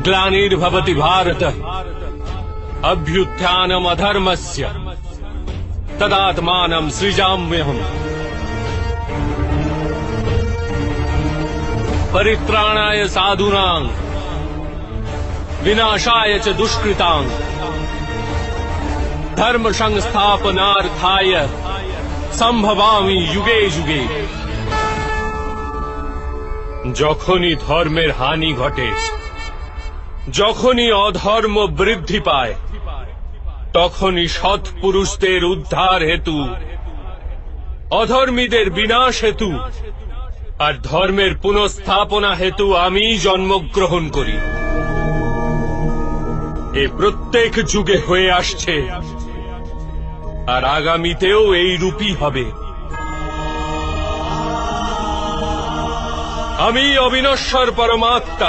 ग्लानिर्भवति भारत अभ्युत्थानमधर्मस्य तदात्मानं सृजाम्यहम् परित्राणाय साधूनां विनाशाय च दुष्कृतां धर्म संस्थापनार्थाय संभवामि युगे युगे। যখনই ধর্মের হানি ঘটে, যখনই অধর্ম বৃদ্ধি পায়, তখনই সৎ পুরুষদের উদ্ধার হেতু, অধর্মীদের বিনাশ হেতু আর ধর্মের পুনঃস্থাপনা হেতু আমি জন্মগ্রহণ করি। এ প্রত্যেক যুগে হয়ে আসছে আর আগামীতেও এই রূপই হবে। আমি অবিনশ্বর পরমাত্মা।